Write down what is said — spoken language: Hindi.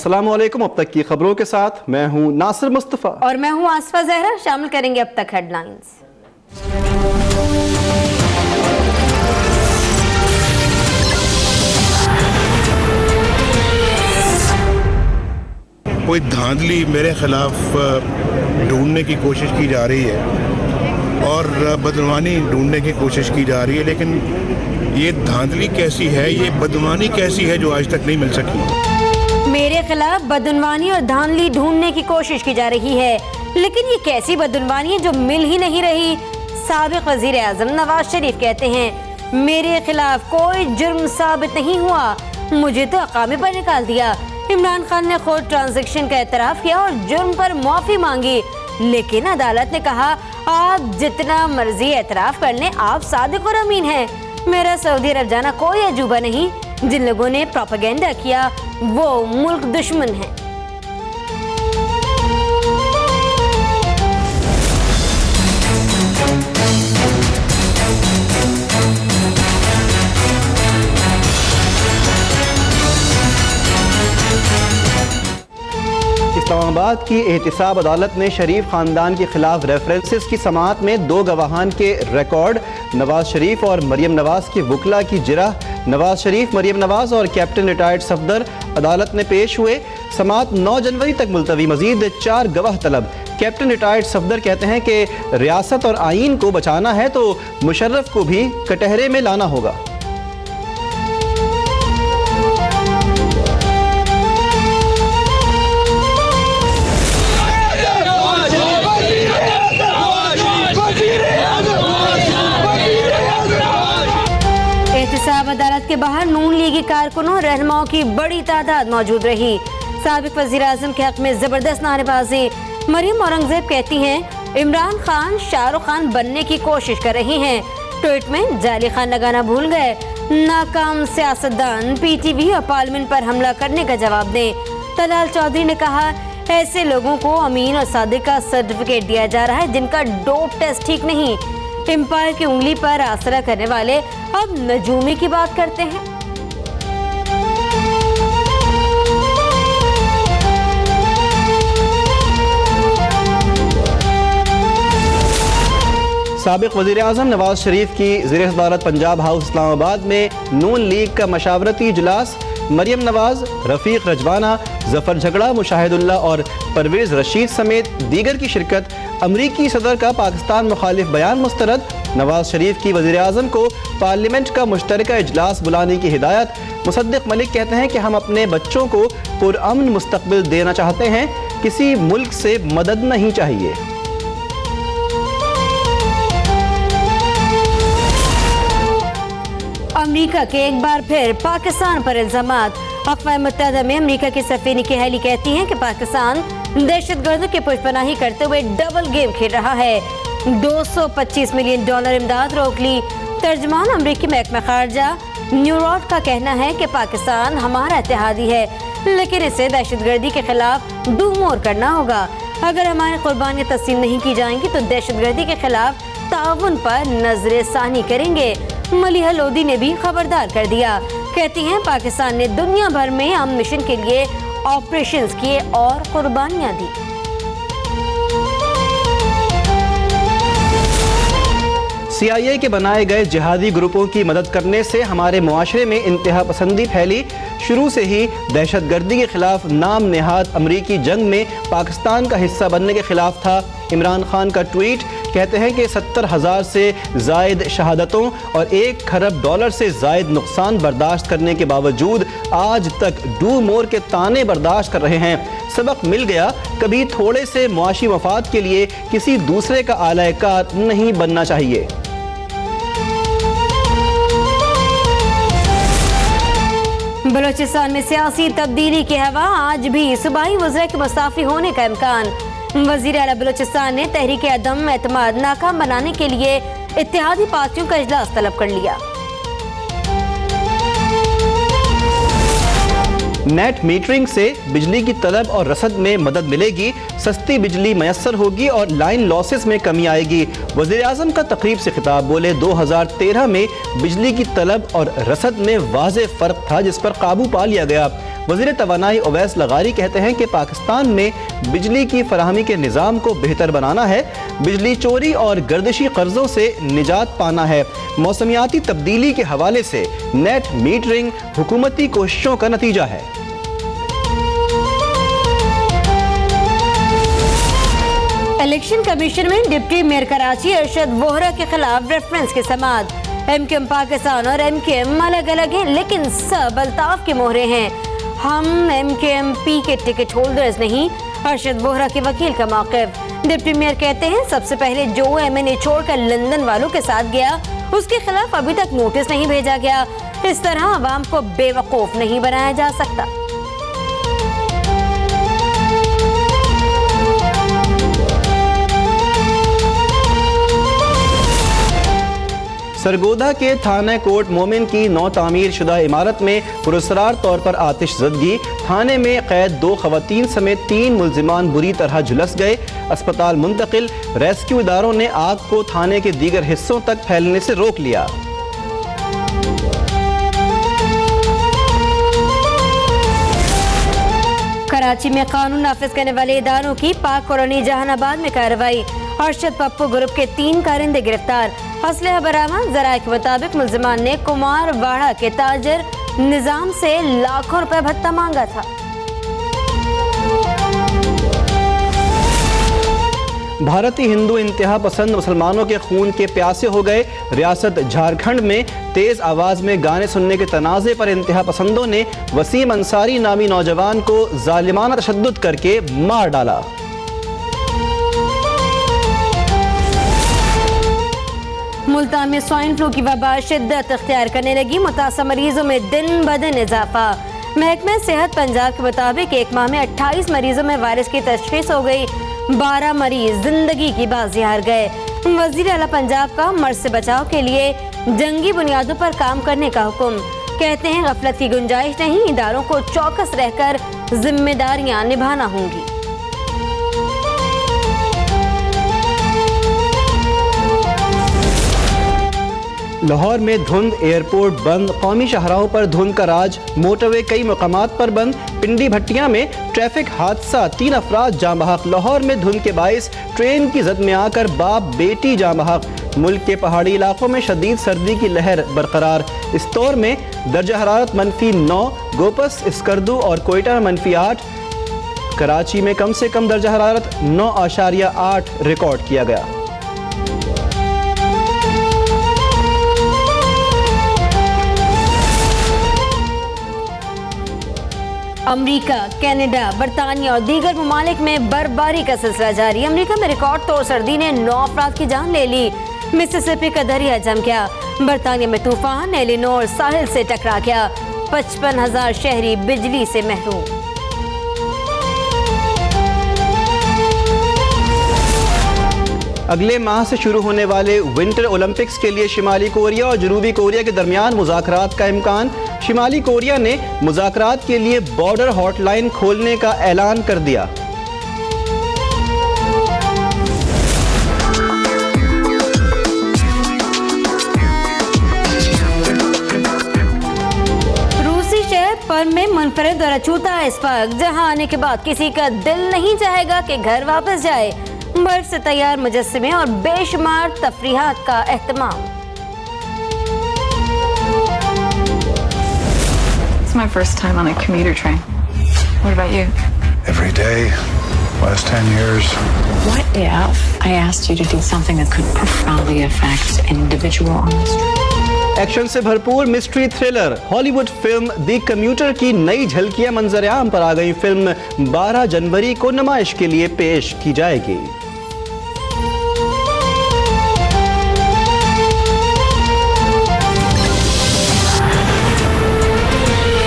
अस्सलामु अलैकुम। अब तक की खबरों के साथ मैं हूं नासिर मुस्तफ़ा और मैं हूं आसफा जहरा। शामिल करेंगे अब तक हेडलाइंस। कोई धांधली मेरे खिलाफ ढूंढने की कोशिश की जा रही है और बदनवानी ढूंढने की कोशिश की जा रही है, लेकिन ये धांधली कैसी है, ये बदनवानी कैसी है जो आज तक नहीं मिल सकी। मेरे खिलाफ बदनवानी और धांधली ढूंढने की कोशिश की जा रही है, लेकिन ये कैसी बदनवानी है जो मिल ही नहीं रही। साबिक वजीर आजम नवाज शरीफ कहते हैं, मेरे खिलाफ कोई जुर्म साबित नहीं हुआ, मुझे तो अकामे पर निकाल दिया। इमरान खान ने खुद ट्रांजैक्शन का एतराफ किया और जुर्म पर माफी मांगी, लेकिन अदालत ने कहा आप जितना मर्जी एतराफ कर लें, आप सादिक और अमीन हैं। मेरा सऊदी अरब जाना कोई अजूबा नहीं। जिन लोगों ने प्रोपेगेंडा किया वो मुल्क दुश्मन है। इस्लामाबाद की एहतिसाब अदालत ने शरीफ खानदान के खिलाफ रेफरेंसेस की समाअत में 2 गवाहान के रिकॉर्ड नवाज शरीफ और मरियम नवाज के वकला की जिरह नवाज शरीफ, मरियम नवाज और कैप्टन रिटायर्ड सफदर अदालत में पेश हुए। समाअत 9 जनवरी तक मुलतवी। मजीद 4 गवाह तलब। कैप्टन रिटायर्ड सफदर कहते हैं कि रियासत और आइन को बचाना है तो मुशर्रफ को भी कटहरे में लाना होगा। अदालत के बाहर नून लीगी कारकुनों और रहनुमाओं की बड़ी तादाद मौजूद रही। साबिक वजीर आजम के हक में जबरदस्त नारेबाजी। मरियम औरंगजेब कहती हैं, इमरान खान शाहरुख खान बनने की कोशिश कर रही हैं। ट्वीट में जाली खान लगाना भूल गए। नाकाम सियासतदान पीटीवी और पार्लियामेंट पर हमला करने का जवाब दें। तलाल चौधरी ने कहा, ऐसे लोगों को अमीन और सादिक का सर्टिफिकेट दिया जा रहा है जिनका डोप टेस्ट ठीक नहीं। एम्पायर की उंगली पर आसरा करने वाले अब नजूमी की बात करते हैं। साबिक वज़ीर आज़म नवाज शरीफ की ज़ेर सदारत पंजाब हाउस इस्लामाबाद में नून लीग का मशावरती इजलास। मरियम नवाज, रफ़ीक रजवाना, जफर झगड़ा, मुशाहिदुल्लाह और परवेज़ रशीद समेत दीगर की शिरकत। अमरीकी सदर का पाकिस्तान मुखालिफ बयान मुस्तरद। नवाज शरीफ की वज़ीर आज़म को पार्लियामेंट का मुश्तरका इजलास बुलाने की हिदायत। मुसद्दिक मलिक कहते हैं कि हम अपने बच्चों को पुरअमन मुस्तकबिल देना चाहते हैं, किसी मुल्क से मदद नहीं चाहिए। अमेरिका के एक बार फिर पाकिस्तान पर इल्जामात। अक़वाम मुत्तहिदा में अमेरिका की सफ़ीर निकी हेली कहती हैं कि पाकिस्तान दहशतगर्दों की पुष्पनाही करते हुए डबल गेम खेल रहा है। $225 मिलियन इमदाद रोक ली। तर्जमान अमरीकी महकमा खारजा न्यूयॉर्क का कहना है कि पाकिस्तान हमारा इत्तेहादी है, लेकिन इसे दहशतगर्दी के खिलाफ डू मोर करना होगा। अगर हमारी कुर्बानियाँ तस्लीम नहीं की जाएंगी तो दहशतगर्दी के खिलाफ ताउन पर नजर सानी करेंगे। मलिहा लोदी ने भी खबरदार कर दिया। कहती हैं, पाकिस्तान ने दुनिया भर में अमन मिशन के लिए ऑपरेशंस किए और कुर्बानियां दी। CIA के बनाए गए जिहादी ग्रुपों की मदद करने से हमारे मुआशरे में इंतहा पसंदी फैली। शुरू से ही दहशतगर्दी के खिलाफ नाम नेहाद अमरीकी जंग में पाकिस्तान का हिस्सा बनने के खिलाफ था। इमरान खान का ट्वीट। कहते हैं कि 70,000 से जायद शहादतों और $1 खरब से जायद नुकसान बर्दाश्त करने के बावजूद आज तक डू मोर के ताने बर्दाश्त कर रहे हैं। सबक मिल गया, कभी थोड़े से मुआशी मफाद के लिए किसी दूसरे का आलाकार नहीं बनना चाहिए। बलोचिस्तान में सियासी तब्दीली की हवा। आज भी सूबाई वज़ीर के मुस्ताफ़ी होने का इम्कान। वज़ीर आला बलोचिस्तान ने तहरीक अदम एतमाद नाकाम बनाने के लिए इत्तेहादी पार्टियों का इजलास तलब कर लिया। नेट मीटरिंग से बिजली की तलब और रसद में मदद मिलेगी, सस्ती बिजली मैसर होगी और लाइन लॉसेस में कमी आएगी। वज़ीर आज़म का तकरीब से खिताब। बोले 2013 में बिजली की तलब और रसद में वाज़ेह फ़र्क था जिस पर काबू पा लिया गया। वज़ीर तवानाई ओवैस लगारी कहते हैं कि पाकिस्तान में बिजली की फराहमी के निज़ाम को बेहतर बनाना है, बिजली चोरी और गर्दिशी कर्जों से निजात पाना है। मौसमियाती तब्दीली के हवाले से नेट मीटरिंग हुकूमती कोशिशों का नतीजा है। इलेक्शन कमीशन में डिप्टी मेयर कराची अरशद वोहरा के खिलाफ रेफरेंस की समाअत। MKM पाकिस्तान और MKM अलग अलग हैं, लेकिन सब अल्ताफ के मोहरे हैं। हम MKMP के टिकट होल्डर्स नहीं, अरशद वोहरा के वकील का मौक़िफ़। डिप्टी मेयर कहते हैं सबसे पहले जो MNA छोड़कर लंदन वालों के साथ गया उसके खिलाफ अभी तक नोटिस नहीं भेजा गया। इस तरह आवाम को बेवकूफ़ नहीं बनाया जा सकता। सरगोदा के थाना कोट मोमिन की नौ तामीर शुदा इमारत में पुरस्कार तौर पर आतिश ज़दगी। थाने में कैद 2 ख़वातीन समेत 3 मुल्जिमान बुरी तरह झुलस गए, अस्पताल मुंतकिल। रेस्क्यू इदारों ने आग को थाने के दीगर हिस्सों तक फैलने से रोक लिया। कराची में कानून नाफिज करने वाले इदारों की पाक कॉलोनी जहानाबाद में कार्रवाई। अरशद पप्पू ग्रुप के 3 कारिंदे गिरफ्तार, असलहा बरामद। ज़राए के मुताबिक मुल्जिमान ने कुमार वाड़ा के ताजर निजाम से लाखों रुपए भत्ता मांगा था। भारतीय हिंदू इंतहा पसंद मुसलमानों के खून के प्यासे हो गए। रियासत झारखंड में तेज आवाज में गाने सुनने के तनाज़े पर इंतहा पसंदों ने वसीम अंसारी नामी नौजवान को जालिमाना तशद्दुद करके मार डाला। मुल्तान में स्वाइन फ्लू की वबा शिद्दत अख्तियार करने लगी, मुतासर मरीजों में दिन ब दिन इजाफा। महकमा सेहत पंजाब के मुताबिक एक माह में 28 मरीजों में वायरस की तशखीस हो गई, 12 मरीज जिंदगी की बाजी हार गए। वजीर आला पंजाब का मर्ज से बचाव के लिए जंगी बुनियादों पर काम करने का हुक्म। कहते हैं गफलत की गुंजाइश नहीं, इदारों को चौकस रहकर जिम्मेदारियां निभाना होंगी। लाहौर में धुंध, एयरपोर्ट बंद, कौमी शाहराहों पर धुंध का राज, मोटरवे कई मकामात पर बंद। पिंडी भट्टिया में ट्रैफिक हादसा, 3 अफराद जाँ बहक। लाहौर में धुंध के बाइस ट्रेन की जद में आकर बाप बेटी जाँ बहक। मुल्क के पहाड़ी इलाकों में शदीद सर्दी की लहर बरकरार। इस दौर में दर्जा हरारत -9, गोपस, स्कर्दू और कोयटा में -8। कराची में कम से कम दर्जा हरारत 9.8 रिकॉर्ड किया गया। अमरीका, कनाडा, बरतानिया और दीगर ममालिक में बर्फबारी का सिलसिला जारी। अमरीका में रिकॉर्ड तोड़ सर्दी ने 9 अफराद की जान ले ली। मिसिसिपी का दरिया जम गया। बरतानिया में तूफान एलिनोर साहिल से टकरा गया। 55,000 शहरी बिजली से महरूम। अगले माह से शुरू होने वाले विंटर ओलंपिक्स के लिए शिमाली कोरिया और जनूबी कोरिया के दरमियान मुज़ाकरात का इम्कान। शिमाली कोरिया ने मुज़ाकरात के लिए बॉर्डर हॉटलाइन खोलने का ऐलान कर दिया। रूसी शहर पर्म में मुनफरिद और अछूता आइसबर्ग, जहां आने के बाद किसी का दिल नहीं चाहेगा कि घर वापस जाए। बर्फ से तैयार मुजस्समे और बेशुमार तफरीहात का एहतमाम। It's my first time on a commuter train. What about you? Every day, last 10 years. What if I asked you to do something that could profoundly affect an individual on the street? Action से भरपूर mystery thriller Hollywood film the commuter की नई झलकियां मंजर आम पर आ गई। फिल्म 12 जनवरी को नुमाइश के लिए पेश की जाएगी।